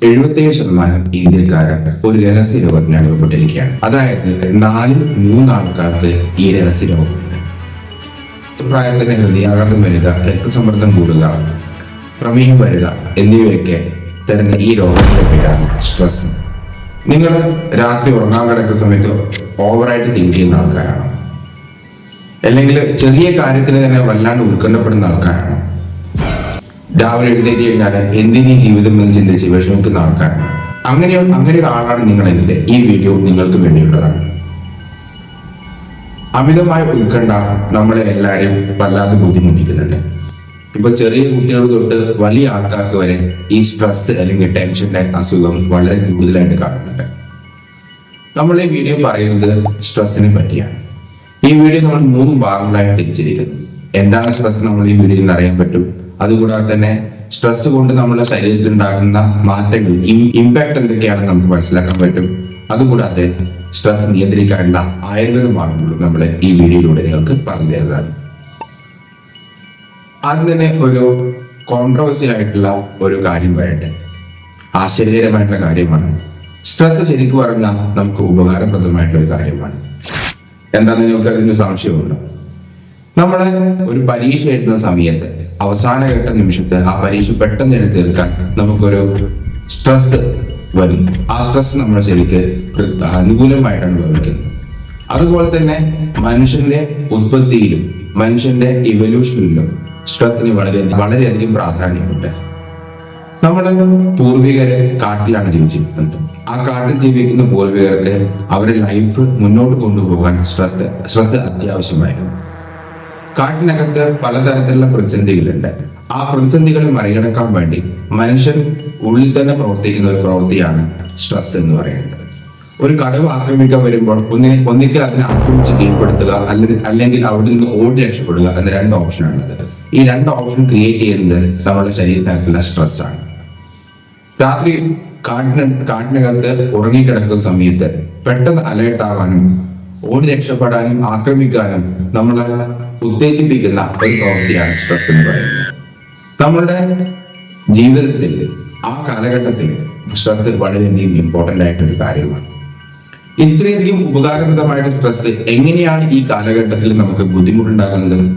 77% ഇന്ത്യക്കാർ ഒരു രഹസ്യ രോഗത്തിന് അനുഭവപ്പെട്ടിരിക്കുകയാണ്. അതായത് 4-3 ആൾക്കാർക്ക് ഈ രഹസ്യ രോഗമുണ്ട്. പ്രായത്തിന് ഹൃദയാഘാതം വരിക, രക്തസമ്മർദ്ദം കൂടുക, പ്രമേഹം വരിക എന്നിവയൊക്കെ തരുന്ന ഈ രോഗങ്ങളുടെ പേരാണ് സ്ട്രെസ്. നിങ്ങൾ രാത്രി ഉറങ്ങാൻ കിടക്കുന്ന സമയത്ത് ഓവറായിട്ട് തിങ്ക് ചെയ്യുന്ന ആൾക്കാരാണോ? അല്ലെങ്കിൽ ചെറിയ കാര്യത്തിന് തന്നെ വല്ലാണ്ട് ഉത്കണ്ഠപ്പെടുന്ന ആൾക്കാരാണോ? രാവിലെ എഴുന്നേറ്റ് കഴിഞ്ഞാൽ എന്തിനീ ജീവിതം എന്ന് ചിന്തിച്ച് വിഷമിക്കുന്ന ആൾക്കാരാണ്. അങ്ങനെ ഒരാളാണ് നിങ്ങളെങ്കിൽ ഈ വീഡിയോ നിങ്ങൾക്ക് വേണ്ടിയുള്ളതാണ്. അമിതമായ ഉത്കണ്ഠ നമ്മളെ എല്ലാവരും വല്ലാതെ ബുദ്ധിമുട്ടിക്കുന്നുണ്ട്. ഇപ്പൊ ചെറിയ കുട്ടികൾ തൊട്ട് വലിയ ആൾക്കാർക്ക് വരെ ഈ സ്ട്രെസ് അല്ലെങ്കിൽ ടെൻഷന്റെ അസുഖം വളരെ കൂടുതലായിട്ട് കാണുന്നുണ്ട്. നമ്മൾ ഈ വീഡിയോ പറയുന്നത് സ്ട്രെസ്സിനെ പറ്റിയാണ്. ഈ വീഡിയോ നമ്മൾ 3 ഭാഗങ്ങളായിട്ട് തിരിച്ചിരിക്കുന്നു. എന്താണ് സ്ട്രെസ് നമ്മൾ ഈ വീഡിയോയിൽ നിന്ന് അറിയാൻ പറ്റും. അതുകൂടാതെ തന്നെ സ്ട്രെസ് കൊണ്ട് നമ്മുടെ ശരീരത്തിൽ ഉണ്ടാകുന്ന മാറ്റങ്ങൾ, ഇമ്പാക്ട് എന്തൊക്കെയാണെന്ന് നമുക്ക് മനസ്സിലാക്കാൻ പറ്റും. അതുകൂടാതെ സ്ട്രെസ് നിയന്ത്രിക്കാനുള്ള ആയുർവേദ മാർഗങ്ങളും നമ്മൾ ഈ വീഡിയോയിലൂടെ നിങ്ങൾക്ക് പറഞ്ഞു തരുന്നതാണ്. ആദ്യം തന്നെ ഒരു കോൺട്രവേഴ്സ്യൽ ആയിട്ടുള്ള ഒരു കാര്യം പറയട്ടെ. ആശ്ചര്യകരമായിട്ടുള്ള കാര്യമാണ്. സ്ട്രെസ് ശരിക്കും പറഞ്ഞാൽ നമുക്ക് ഉപകാരപ്രദമായിട്ടുള്ള ഒരു കാര്യമാണ്. എന്താണെന്ന് നിങ്ങൾക്ക് അതിന് സംശയമുണ്ടോ? നമ്മള് ഒരു പരീക്ഷ എഴുതുന്ന സമയത്ത് അവസാനഘട്ട നിമിഷത്ത് ആ പരീക്ഷ പെട്ടെന്ന് എഴുതി തീർക്കാൻ നമുക്കൊരു സ്ട്രെസ് വരും. ആ സ്ട്രെസ് നമ്മൾ ശരിക്ക് അനുകൂലമായിട്ടാണ് ഭവിക്കുന്നത്. അതുപോലെ തന്നെ മനുഷ്യന്റെ ഉത്പത്തിയിലും മനുഷ്യന്റെ ഇവല്യൂഷനിലും സ്ട്രെസ്സിന് വളരെയധികം പ്രാധാന്യമുണ്ട്. നമ്മുടെ പൂർവികര് കാട്ടിലാണ് ജീവിച്ചിരുന്നത്. ആ കാട്ടിൽ ജീവിക്കുന്ന പൂർവികർക്ക് അവരുടെ ലൈഫ് മുന്നോട്ട് കൊണ്ടുപോകാൻ സ്ട്രെസ് അത്യാവശ്യമായിരുന്നു. കാട്ടിനകത്ത് പലതരത്തിലുള്ള പ്രതിസന്ധികളുണ്ട്. ആ പ്രതിസന്ധികളെ മറികടക്കാൻ വേണ്ടി മനുഷ്യൻ ഉള്ളിൽ തന്നെ പ്രവർത്തിക്കുന്ന ഒരു പ്രവൃത്തിയാണ് സ്ട്രെസ് എന്ന് പറയുന്നത്. ഒരു കടവ് ആക്രമിക്കാൻ വരുമ്പോൾ ഒന്നിക്കൽ അതിനെ ആക്രമിച്ച് കീഴ്പ്പെടുത്തുക, അല്ലെങ്കിൽ അവിടെ നിന്ന് ഓടി രക്ഷപ്പെടുക എന്ന 2 ഓപ്ഷനാണുള്ളത്. ഈ 2 ഓപ്ഷൻ ക്രിയേറ്റ് ചെയ്യുന്നത് നമ്മുടെ ശരീരത്തിനകത്തുള്ള സ്ട്രെസ് ആണ്. രാത്രി കാട്ടിനകത്ത് ഉറങ്ങിക്കിടക്കുന്ന സമയത്ത് പെട്ടെന്ന് അലേർട്ട് ആവാനും ഓടി രക്ഷപ്പെടാനും ആക്രമിക്കാനും നമ്മളെ ഉത്തേജിപ്പിക്കുന്ന ഒരു പ്രവൃത്തിയാണ് സ്ട്രെസ് എന്ന് പറയുന്നത്. നമ്മളുടെ ജീവിതത്തിൽ ആ കാലഘട്ടത്തിൽ സ്ട്രെസ് വളരെയധികം ഇമ്പോർട്ടൻ്റ് ആയിട്ടൊരു കാര്യമാണ്. ഇത്രയധികം ഉപകാരപ്രദമായിട്ട് സ്ട്രെസ് എങ്ങനെയാണ് ഈ കാലഘട്ടത്തിൽ നമുക്ക് ബുദ്ധിമുട്ടുണ്ടാകുന്നത്?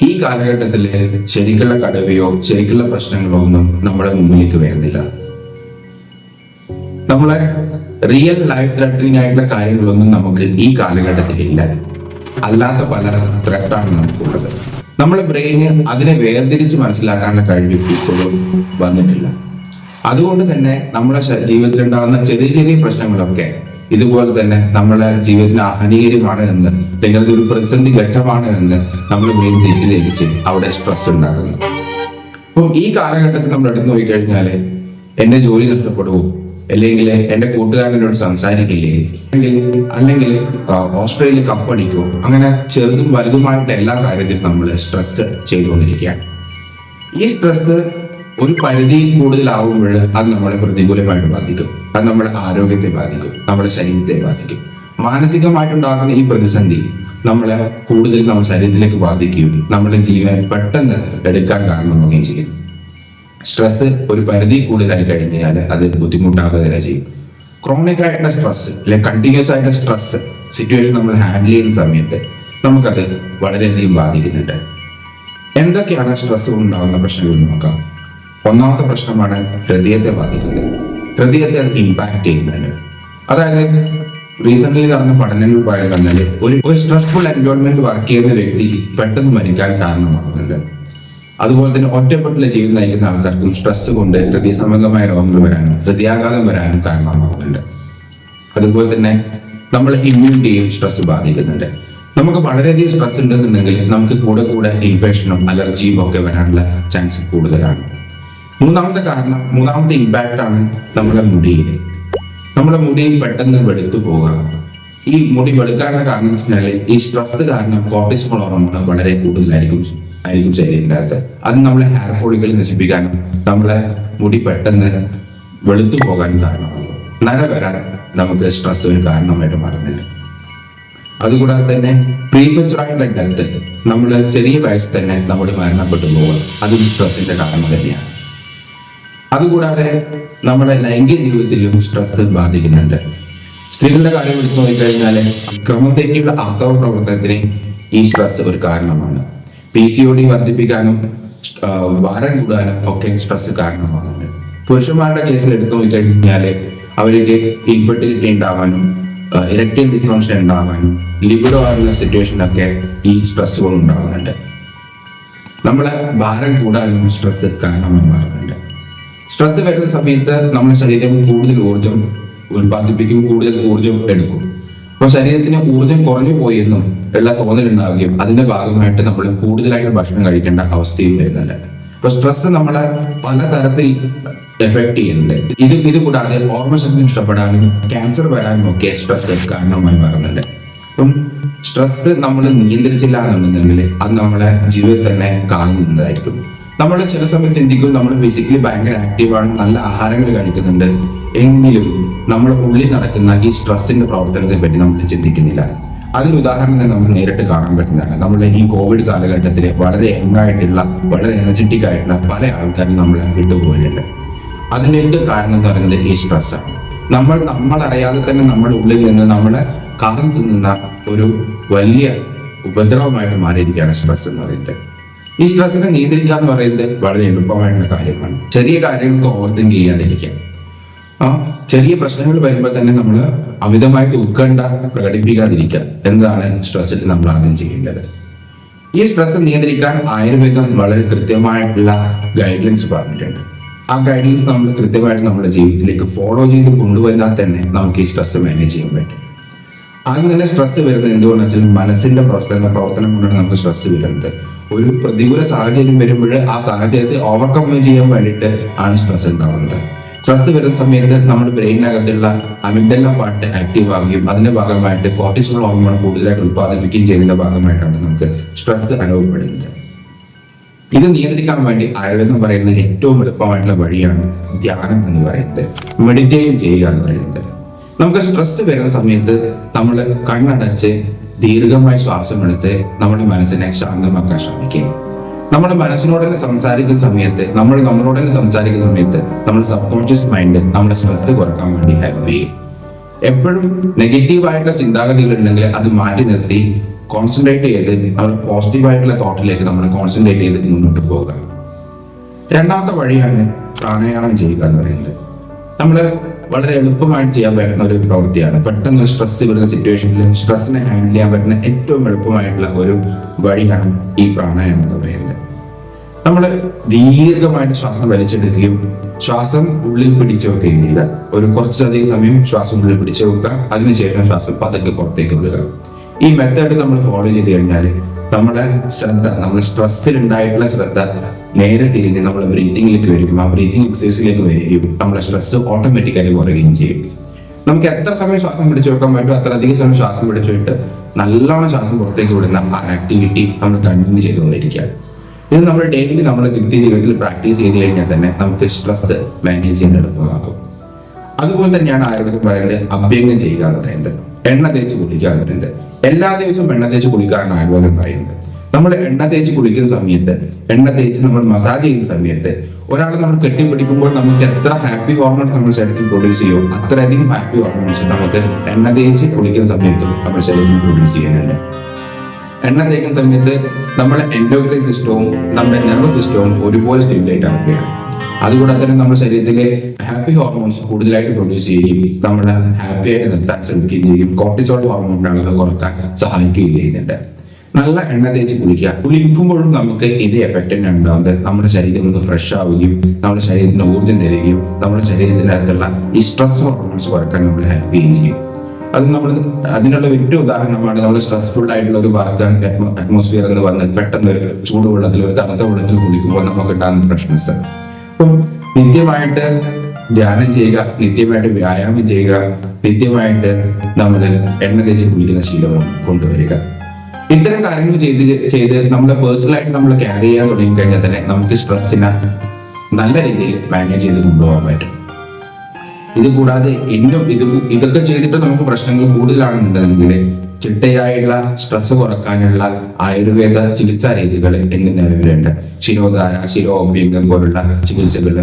ഈ കാലഘട്ടത്തിൽ ശരിക്കുള്ള കടവയോ ശരിക്കുള്ള പ്രശ്നങ്ങളോ ഒന്നും നമ്മുടെ മുമ്പിലേക്ക് വരുന്നില്ല. നമ്മളെ റിയൽ ലൈഫ് ത്രെറ്റനിങ് ആയിട്ടുള്ള കാര്യങ്ങളൊന്നും നമുക്ക് ഈ കാലഘട്ടത്തിൽ ഇല്ല. അല്ലാത്ത പല ത്രെറ്റാണ് നമുക്കുള്ളത്. നമ്മുടെ ബ്രെയിന് അതിനെ വേർതിരിച്ച് മനസ്സിലാക്കാനുള്ള കഴിവ് ഇപ്പോഴും വന്നിട്ടില്ല. അതുകൊണ്ട് തന്നെ നമ്മുടെ ജീവിതത്തിൽ ഉണ്ടാകുന്ന ചെറിയ ചെറിയ പ്രശ്നങ്ങളൊക്കെ ഇതുപോലെ തന്നെ നമ്മുടെ ജീവിതത്തിന് ഹാനികരമാണ് എന്ന്, അല്ലെങ്കിൽ ഒരു പ്രതിസന്ധി ഘട്ടമാണ് എന്ന് നമ്മൾ ബ്രെയിൻ തെറ്റിദ്ധരിച്ച് അവിടെ സ്ട്രെസ് ഉണ്ടാക്കുന്നു. അപ്പം ഈ കാലഘട്ടത്തിൽ നമ്മൾ എടുത്തു നോക്കിക്കഴിഞ്ഞാൽ എന്റെ ജോലി നഷ്ടപ്പെടുമോ, അല്ലെങ്കിൽ എന്റെ കൂട്ടുകാരനോട് സംസാരിക്കില്ലേ, അല്ലെങ്കിൽ ഓസ്ട്രേലിയ കപ്പടിക്കോ, അങ്ങനെ ചെറുതും വലുതുമായിട്ട് എല്ലാ കാര്യത്തിലും നമ്മൾ സ്ട്രെസ് ചെയ്തുകൊണ്ടിരിക്കുകയാണ്. ഈ സ്ട്രെസ് ഒരു പരിധി കൂടുതലാവുമ്പോൾ അത് നമ്മളെ പ്രതികൂലമായിട്ട് ബാധിക്കും. അത് നമ്മുടെ ആരോഗ്യത്തെ ബാധിക്കും, നമ്മുടെ ശരീരത്തെ ബാധിക്കും. മാനസികമായിട്ടുണ്ടാകുന്ന ഈ പ്രതിസന്ധി നമ്മളെ കൂടുതൽ നമ്മുടെ ശരീരത്തിലേക്ക് ബാധിക്കുകയും നമ്മുടെ ജീവൻ പെട്ടെന്ന് എടുക്കാൻ കാരണമാവുകയും ചെയ്യും. സ്ട്രെസ് ഒരു പരിധി കൂടുതലായി കഴിഞ്ഞാൽ അത് ബുദ്ധിമുട്ടാവുക തന്നെ ചെയ്യും. ക്രോണിക് ആയിട്ടുള്ള സ്ട്രെസ്, അല്ലെങ്കിൽ കണ്ടിന്യൂസ് ആയിട്ടുള്ള സ്ട്രെസ് സിറ്റുവേഷൻ നമ്മൾ ഹാൻഡിൽ ചെയ്യുന്ന സമയത്ത് നമുക്കത് വളരെയധികം ബാധിക്കുന്നുണ്ട്. എന്തൊക്കെയാണ് സ്ട്രെസ് ഉണ്ടാകുന്ന പ്രശ്നങ്ങൾ നോക്കാം. ഒന്നാമത്തെ പ്രശ്നമാണ് ഹൃദയത്തെ ബാധിക്കുന്നത്. ഹൃദയത്തെ അത് ഇമ്പാക്ട് ചെയ്യുന്നുണ്ട്. അതായത് റീസെന്റ് നടന്ന പഠനങ്ങൾ പറയുന്നത് ഒരു സ്ട്രെസ്ഫുൾ എൻവയോൺമെന്റ് വർക്ക് ചെയ്യുന്ന വ്യക്തി പെട്ടെന്ന് മരിക്കാൻ കാരണമാകുന്നുണ്ട്. അതുപോലെ തന്നെ ഒറ്റപ്പെട്ടുള്ള ജീവിതം നയിക്കുന്ന ആൾക്കാർക്കും സ്ട്രെസ് കൊണ്ട് ഹൃദയ സംബന്ധമായ രോഗങ്ങൾ വരാനും ഹൃദയാഘാതം വരാനും കാരണമാകുന്നുണ്ട്. അതുപോലെ തന്നെ നമ്മുടെ ഇമ്മ്യൂണിറ്റിയും സ്ട്രെസ് ബാധിക്കുന്നുണ്ട്. നമുക്ക് വളരെയധികം സ്ട്രെസ് ഉണ്ടെന്നുണ്ടെങ്കിൽ നമുക്ക് കൂടെ ഇൻഫെക്ഷനും അലർജിയും ഒക്കെ വരാനുള്ള ചാൻസ് കൂടുതലാണ്. മൂന്നാമത്തെ ഇമ്പാക്റ്റ് ആണ് നമ്മുടെ മുടിയിൽ. നമ്മുടെ മുടിയിൽ പെട്ടെന്ന് വെളുത്തു പോവുക. ഈ മുടി വെളുക്കാനുള്ള കാരണം വെച്ചാൽ ഈ സ്ട്രെസ് കാരണം കോർട്ടിസോൾ ഹോർമോൺ വളരെ കൂടുതലായിരിക്കും ശരീരത്തിൻ്റെ അകത്ത്. അത് നമ്മളെ ഹെയർ ഫോളിക്കിൾ നശിപ്പിക്കാനും നമ്മളെ മുടി പെട്ടെന്ന് വെളുത്തു പോകാനും കാരണമാകും. നര വരാൻ നമുക്ക് സ്ട്രെസ് ഒരു കാരണമായിട്ട് മാറുന്നില്ല. അതുകൂടാതെ തന്നെ പ്രീമച്ചുറായിട്ടുള്ള ഡെത്ത്, നമ്മൾ ചെറിയ വയസ്സിൽ തന്നെ നമ്മൾ മരണപ്പെട്ടു പോകുക, അതും സ്ട്രെസ്സിന്റെ കാരണം തന്നെയാണ്. അതുകൂടാതെ നമ്മുടെ ലൈംഗിക ജീവിതത്തിലും സ്ട്രെസ് ബാധിക്കുന്നുണ്ട്. സ്ത്രീകളുടെ കാര്യം എടുത്തു നോക്കിക്കഴിഞ്ഞാൽ ക്രമം തെറ്റിയുള്ള ആർത്തവ പ്രവർത്തനത്തിന് ഈ സ്ട്രെസ് ഒരു കാരണമാണ്. PCOD വർദ്ധിപ്പിക്കാനും ഭാരം കൂടാനും ഒക്കെ സ്ട്രെസ് കാരണമാകുന്നുണ്ട്. പുരുഷന്മാരുടെ കേസിൽ എടുത്തു നോക്കിക്കഴിഞ്ഞാൽ അവർക്ക് ഇൻഫെർട്ടിലിറ്റി ഉണ്ടാവാനും ഇറക്ടൈൽ ഡിസ്ഫങ്ഷൻ ഉണ്ടാവാനും ലിബിഡോ ആകുന്ന സിറ്റുവേഷനൊക്കെ ഈ സ്ട്രെസ് കൊണ്ട് ഉണ്ടാകുന്നുണ്ട്. നമ്മളെ ഭാരം കൂടാനും സ്ട്രെസ് കാരണമായി മാറുന്നുണ്ട്. സ്ട്രെസ് വരുന്ന സമയത്ത് നമ്മുടെ ശരീരം കൂടുതൽ ഊർജം ഉൽപ്പാദിപ്പിക്കും, കൂടുതൽ ഊർജം എടുക്കും. അപ്പോൾ ശരീരത്തിന് ഊർജം കുറഞ്ഞു പോയി എന്നും ഉള്ള തോന്നലുണ്ടാവുകയും അതിന്റെ ഭാഗമായിട്ട് നമ്മൾ കൂടുതലായിട്ട് ഭക്ഷണം കഴിക്കേണ്ട അവസ്ഥയും വരുന്നുണ്ട്. അപ്പൊ സ്ട്രെസ് നമ്മളെ പലതരത്തിൽ എഫക്ട് ചെയ്യുന്നുണ്ട്. ഇത് കൂടാതെ ഓർമ്മശക്തി നഷ്ടപ്പെടാനും ക്യാൻസർ വരാനും ഒക്കെ സ്ട്രെസ് കാരണമായി മാറുന്നുണ്ട്. അപ്പം സ്ട്രെസ് നമ്മൾ നിയന്ത്രിച്ചില്ല എന്നുണ്ടെങ്കിൽ അത് നമ്മളെ ജീവിതത്തിൽ തന്നെ കാണുന്നതായിരിക്കും. നമ്മൾ ചില സമയത്ത് ചിന്തിക്കും നമ്മൾ ഫിസിക്കലി ഭയങ്കര ആക്റ്റീവാണ്, നല്ല ആഹാരങ്ങൾ കഴിക്കുന്നുണ്ട്, എങ്കിലും നമ്മുടെ ഉള്ളിൽ നടക്കുന്ന ഈ സ്ട്രെസ്സിന്റെ പ്രവർത്തനത്തെ പറ്റി നമ്മൾ ചിന്തിക്കുന്നില്ല. അതിന് ഉദാഹരണം തന്നെ നമുക്ക് നേരിട്ട് കാണാൻ പറ്റുന്നതാണ്. നമ്മുടെ ഈ കോവിഡ് കാലഘട്ടത്തിൽ വളരെ യങ്ങായിട്ടുള്ള വളരെ എനർജറ്റിക് ആയിട്ടുള്ള പല ആൾക്കാരും നമ്മൾ വിട്ടുപോയിട്ടുണ്ട്. അതിനൊക്കെ കാരണം എന്ന് പറയുന്നത് ഈ സ്ട്രെസ്സാണ്. നമ്മൾ അറിയാതെ തന്നെ നമ്മുടെ ഉള്ളിൽ നിന്ന് നമ്മളെ കാലം തിന്നുന്ന ഒരു വലിയ ഉപദ്രവമായിട്ട് മാറിയിരിക്കുകയാണ് സ്ട്രെസ് എന്ന് പറയുന്നത്. ഈ സ്ട്രെസ്സിനെ നിയന്ത്രിക്കുക എന്ന് പറയുന്നത് വളരെ എളുപ്പമായിട്ടുള്ള കാര്യമാണ്. ചെറിയ കാര്യങ്ങൾക്ക് ഓവർ തിങ്ക് ചെയ്യാതിരിക്കുക. ചെറിയ പ്രശ്നങ്ങൾ വരുമ്പോൾ തന്നെ നമ്മൾ അമിതമായിട്ട് ഉത്കണ്ഠ പ്രകടിപ്പിക്കാതിരിക്കുക എന്നതാണ് സ്ട്രെസ്സിൽ നമ്മൾ ആദ്യം ചെയ്യേണ്ടത്. ഈ സ്ട്രെസ് നിയന്ത്രിക്കാൻ ആയുർവേദം വളരെ കൃത്യമായിട്ടുള്ള ഗൈഡ് ലൈൻസ് പറഞ്ഞിട്ടുണ്ട്. ആ ഗൈഡ് ലൈൻസ് നമ്മൾ കൃത്യമായിട്ട് നമ്മുടെ ജീവിതത്തിലേക്ക് ഫോളോ ചെയ്ത് കൊണ്ടുവന്നാൽ തന്നെ നമുക്ക് ഈ സ്ട്രെസ് മാനേജ് ചെയ്യാൻ പറ്റും. ആദ്യം തന്നെ സ്ട്രെസ് വരുന്നത് എന്തുകൊണ്ടെന്ന് വെച്ചാൽ മനസ്സിന്റെ പ്രവർത്തനം കൊണ്ടാണ് നമുക്ക് സ്ട്രെസ് വരുന്നത്. ഒരു പ്രതികൂല സാഹചര്യം വരുമ്പോൾ ആ സാഹചര്യത്തെ ഓവർകം ചെയ്യാൻ വേണ്ടിയിട്ട് ആണ് സ്ട്രെസ് ഉണ്ടാവുന്നത്. സ്ട്രെസ് വരുന്ന സമയത്ത് നമ്മുടെ ബ്രെയിനകത്തുള്ള അമിഗ്ഡല പാർട്ട് ആക്റ്റീവ് ആവുകയും അതിന്റെ ഭാഗമായിട്ട് കോർട്ടിസോൾ ഹോർമോൺ കൂടുതലായിട്ട് ഉത്പാദിപ്പിക്കുകയും ചെയ്യുന്നതിന്റെ ഭാഗമായിട്ടാണ് നമുക്ക് സ്ട്രെസ് അനുഭവപ്പെടുന്നത്. ഇത് നിയന്ത്രിക്കാൻ വേണ്ടി ആയുർവേദം പറയുന്ന ഏറ്റവും എളുപ്പമായിട്ടുള്ള വഴിയാണ് ധ്യാനം എന്ന് പറയുന്നത്, മെഡിറ്റേഷൻ ചെയ്യുക എന്ന് പറയുന്നത്. നമുക്ക് സ്ട്രെസ് വരുന്ന സമയത്ത് നമ്മൾ കണ്ണടച്ച് ദീർഘമായി ശ്വാസം എടുത്ത് നമ്മുടെ മനസ്സിനെ ശാന്തമാക്കാൻ ശ്രമിക്കുക. നമ്മുടെ മനസ്സിനോട് തന്നെ സംസാരിക്കുന്ന സമയത്ത് നമ്മുടെ സബ് കോൺഷ്യസ് മൈൻഡ് നമ്മുടെ സ്ട്രെസ് കുറക്കാൻ വേണ്ടി ഹെൽപ്പ് ചെയ്യും. എപ്പോഴും നെഗറ്റീവായിട്ടുള്ള ചിന്താഗതികൾ ഉണ്ടെങ്കിൽ അത് മാറ്റി നിർത്തി കോൺസെൻട്രേറ്റ് ചെയ്ത് നമ്മൾ പോസിറ്റീവായിട്ടുള്ള തോട്ടിലേക്ക് നമ്മൾ കോൺസെൻട്രേറ്റ് ചെയ്ത് മുന്നോട്ട് പോവുക. രണ്ടാമത്തെ വഴിയാണ് പ്രാണായാമം ചെയ്യുക എന്ന് പറയുന്നത്. നമ്മൾ വളരെ എളുപ്പമായിട്ട് ചെയ്യാൻ പറ്റുന്ന ഒരു പ്രവൃത്തിയാണ്. പെട്ടെന്ന് സ്ട്രെസ് വരുന്ന സിറ്റുവേഷനിൽ സ്ട്രെസ്സിനെ ഹാൻഡിൽ ചെയ്യാൻ പറ്റുന്ന ഏറ്റവും എളുപ്പമായിട്ടുള്ള ഒരു വഴിയാണ് ഈ പ്രാണായാമം എന്ന് പറയുന്നത്. നമ്മൾ ദീർഘമായിട്ട് ശ്വാസം വലിച്ചെടുക്കുകയും ശ്വാസം ഉള്ളിൽ പിടിച്ചു വെക്കുകയും ചെയ്യുക. ഒരു കുറച്ചധികം സമയം ശ്വാസം ഉള്ളിൽ പിടിച്ചു വെക്കുക, അതിനുശേഷം ശ്വാസം പതുക്കെ പുറത്തേക്ക് വിടുക. ഈ മെത്തേഡ് നമ്മൾ ഫോളോ ചെയ്ത് കഴിഞ്ഞാൽ നമ്മുടെ ശ്രദ്ധ, നമ്മുടെ സ്ട്രെസ്സിൽ ഉണ്ടായിട്ടുള്ള ശ്രദ്ധ നേരെ തിരിഞ്ഞ് നമ്മുടെ ബ്രീത്തിങ്ങിലേക്ക് വരികയും ആ ബ്രീത്തിങ് എക്സസൈസിലേക്ക് വരികയും നമ്മുടെ സ്ട്രെസ് ഓട്ടോമാറ്റിക്കായി കുറയുകയും ചെയ്യും. നമുക്ക് എത്ര സമയം ശ്വാസം പിടിച്ചു വെക്കാൻ പറ്റുമോ അത്രയധികം സമയം ശ്വാസം പിടിച്ചിട്ട് നല്ലോണം ശ്വാസം പുറത്തേക്ക് വിടുന്ന ആ ആക്ടിവിറ്റി നമ്മൾ കണ്ടിന്യൂ ചെയ്തുകൊണ്ടിരിക്കുക. ഇത് നമ്മൾ ഡെയിലി നമ്മുടെ ജീവിതത്തിൽ പ്രാക്ടീസ് ചെയ്ത് കഴിഞ്ഞാൽ തന്നെ നമുക്ക് സ്ട്രെസ് മാനേജ് ചെയ്യാൻ എളുപ്പമാകും. അതുപോലെ തന്നെയാണ് ആയുർവേദം പറയുന്നത് അഭ്യംഗം ചെയ്യുക എന്ന് പറയുന്നത്, എണ്ണ തേച്ച് കുളിക്കുക എന്ന് പറയുന്നത്. എല്ലാ ദിവസവും എണ്ണ തേച്ച് കുളിക്കാനാണ് ആയുർവേദം പറയുന്നത്. നമ്മൾ എണ്ണ തേച്ച് കുളിക്കുന്ന സമയത്ത്, എണ്ണ തേച്ച് നമ്മൾ മസാജ് ചെയ്യുന്ന സമയത്ത് ഒരാൾ നമ്മൾ കെട്ടിപ്പിടിക്കുമ്പോൾ നമുക്ക് എത്ര ഹാപ്പി ഹോർമോൺസ് നമ്മുടെ ശരീരത്തിൽ പ്രൊഡ്യൂസ് ചെയ്യും അത്രയധികം ഹാപ്പി ഹോർമോൺസ് നമുക്ക് എണ്ണ തേച്ച് കുളിക്കുന്ന സമയത്തും നമ്മുടെ ശരീരത്തിൽ പ്രൊഡ്യൂസ് ചെയ്യുന്നുണ്ട്. എണ്ണ തേക്കുന്ന സമയത്ത് നമ്മുടെ എൻഡോക്രൈൻ സിസ്റ്റവും നമ്മുടെ നെർവസ് സിസ്റ്റവും ഒരുപോലെ സ്റ്റിമുലേറ്റ് ആവുകയാണ്. അതുകൂടെ തന്നെ നമ്മുടെ ശരീരത്തിലെ ഹാപ്പി ഹോർമോൺസ് കൂടുതലായിട്ട് പ്രൊഡ്യൂസ് ചെയ്യുകയും നമ്മളെ ഹാപ്പി ആയിട്ട് നിർത്താൻ ശ്രമിക്കുകയും ചെയ്യും. കോർട്ടിസോൾ ഹോർമോണിന്റെ അളവ് കുറക്കാൻ സഹായിക്കുകയും ചെയ്യുന്നുണ്ട്. നല്ല എണ്ണ തേച്ച് കുളിക്കുമ്പോഴും നമുക്ക് ഇതേ എഫക്റ്റ് തന്നെ ഉണ്ടാവുന്നത്. നമ്മുടെ ശരീരം ഒന്ന് ഫ്രഷ് ആവുകയും നമ്മുടെ ശരീരത്തിന് ഊർജ്ജം തരികയും നമ്മുടെ ശരീരത്തിന്റെ അകത്തുള്ള ഈ സ്ട്രെസ് ഹോർമോൺസ് കുറക്കാൻ നമ്മളെ ഹെൽപ്പ് ചെയ്യുകയും ചെയ്യും. അതിനുള്ള ഏറ്റവും ഉദാഹരണമാണ് നമ്മൾ സ്ട്രെസ്ഫുൾ ആയിട്ടുള്ള ഒരു വർക്ക് അറ്റ്മോസ്ഫിയർ എന്ന് പറഞ്ഞ് പെട്ടെന്ന് ഒരു ചൂടുവെള്ളത്തിൽ ഒരു തണുത്ത വെള്ളത്തിൽ കുളിക്കുമ്പോൾ നമുക്ക് ഉണ്ടാകുന്ന ഫ്രഷ്നെസ്. അപ്പം നിത്യമായിട്ട് ധ്യാനം ചെയ്യുക, നിത്യമായിട്ട് വ്യായാമം ചെയ്യുക, നിത്യമായിട്ട് നമ്മൾ എണ്ണ തേച്ച് കുളിക്കുന്ന ശീലം കൊണ്ടുവരിക. ഇത്തരം കാര്യങ്ങൾ ചെയ്ത് നമ്മളെ പേഴ്സണലായിട്ട് നമ്മൾ ക്യാരി ചെയ്യാൻ തുടങ്ങി കഴിഞ്ഞാൽ തന്നെ നമുക്ക് സ്ട്രെസ്സിനെ നല്ല രീതിയിൽ മാനേജ് ചെയ്ത് കൊണ്ടുപോകാൻ പറ്റും. ഇത് കൂടാതെ ഇതൊക്കെ ചെയ്തിട്ട് നമുക്ക് പ്രശ്നങ്ങൾ കൂടുതലാണെന്നുണ്ടെങ്കിൽ ചിട്ടയായുള്ള സ്ട്രെസ് കുറക്കാനുള്ള ആയുർവേദ ചികിത്സാ രീതികൾ ഇന്ന് നിലവിലുണ്ട്. ശിരോധാര, ശിരോഭ്യംഗം പോലുള്ള ചികിത്സകൾ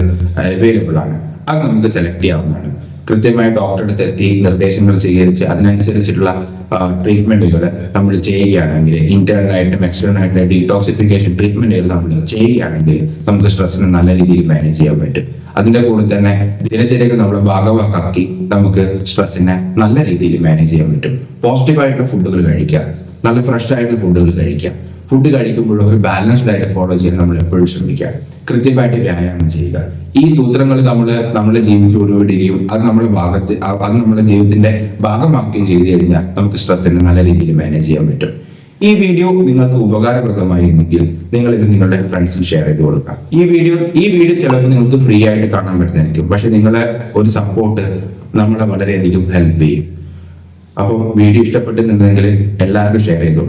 അവൈലബിൾ ആണ്. അത് നമുക്ക് സെലക്ട് ചെയ്യാവുന്നതാണ്. കൃത്യമായി ഡോക്ടറുടെ അടുത്ത് എത്തി നിർദ്ദേശങ്ങൾ സ്വീകരിച്ച് അതിനനുസരിച്ചിട്ടുള്ള ട്രീറ്റ്മെന്റുകൾ നമ്മൾ ചെയ്യുകയാണെങ്കിൽ, ഇന്റേണൽ ആയിട്ടും എക്സ്റ്റേണൽ ആയിട്ട് ഡീടോക്സിഫിക്കേഷൻ ട്രീറ്റ്മെന്റുകൾ നമ്മൾ ചെയ്യുകയാണെങ്കിൽ നമുക്ക് സ്ട്രെസ്സിനെ നല്ല രീതിയിൽ മാനേജ് ചെയ്യാൻ പറ്റും. അതിന്റെ കൂടെ തന്നെ ദിനചര്യകൾ നമ്മൾ ഭാഗമാക്കി നമുക്ക് സ്ട്രെസ്സിനെ നല്ല രീതിയിൽ മാനേജ് ചെയ്യാൻ പറ്റും. പോസിറ്റീവായിട്ടുള്ള ഫുഡുകൾ കഴിക്കുക, നല്ല ഫ്രഷ് ആയിട്ടുള്ള ഫുഡുകൾ കഴിക്കുക. ഫുഡ് കഴിക്കുമ്പോൾ ഒരു ബാലൻസ്ഡ് ഡയറ്റ് ഫോളോ ചെയ്യാൻ നമ്മൾ എപ്പോഴും ശ്രമിക്കുക. കൃത്യമായിട്ട് വ്യായാമം ചെയ്യുക. ഈ സൂത്രങ്ങൾ നമ്മുടെ ജീവിതത്തിൽ ഉൾപ്പെടുകയും അത് നമ്മുടെ ജീവിതത്തിന്റെ ഭാഗമാക്കുകയും ചെയ്തു കഴിഞ്ഞാൽ നമുക്ക് സ്ട്രെസ്സിനെ നല്ല രീതിയിൽ മാനേജ് ചെയ്യാൻ പറ്റും. ഈ വീഡിയോ നിങ്ങൾക്ക് ഉപകാരപ്രദമായിരുന്നെങ്കിൽ നിങ്ങൾ ഇത് നിങ്ങളുടെ ഫ്രണ്ട്സിന് ഷെയർ ചെയ്ത് കൊടുക്കുക. ഈ വീഡിയോ ചിലപ്പോൾ നിങ്ങൾക്ക് ഫ്രീ ആയിട്ട് കാണാൻ പറ്റുന്നതായിരിക്കും, പക്ഷെ നിങ്ങളെ ഒരു സപ്പോർട്ട് നമ്മളെ വളരെയധികം ഹെൽപ്പ് ചെയ്യും. അപ്പോൾ വീഡിയോ ഇഷ്ടപ്പെട്ടിട്ടുണ്ടെങ്കിൽ എല്ലാവർക്കും ഷെയർ ചെയ്ത് കൊടുക്കുക.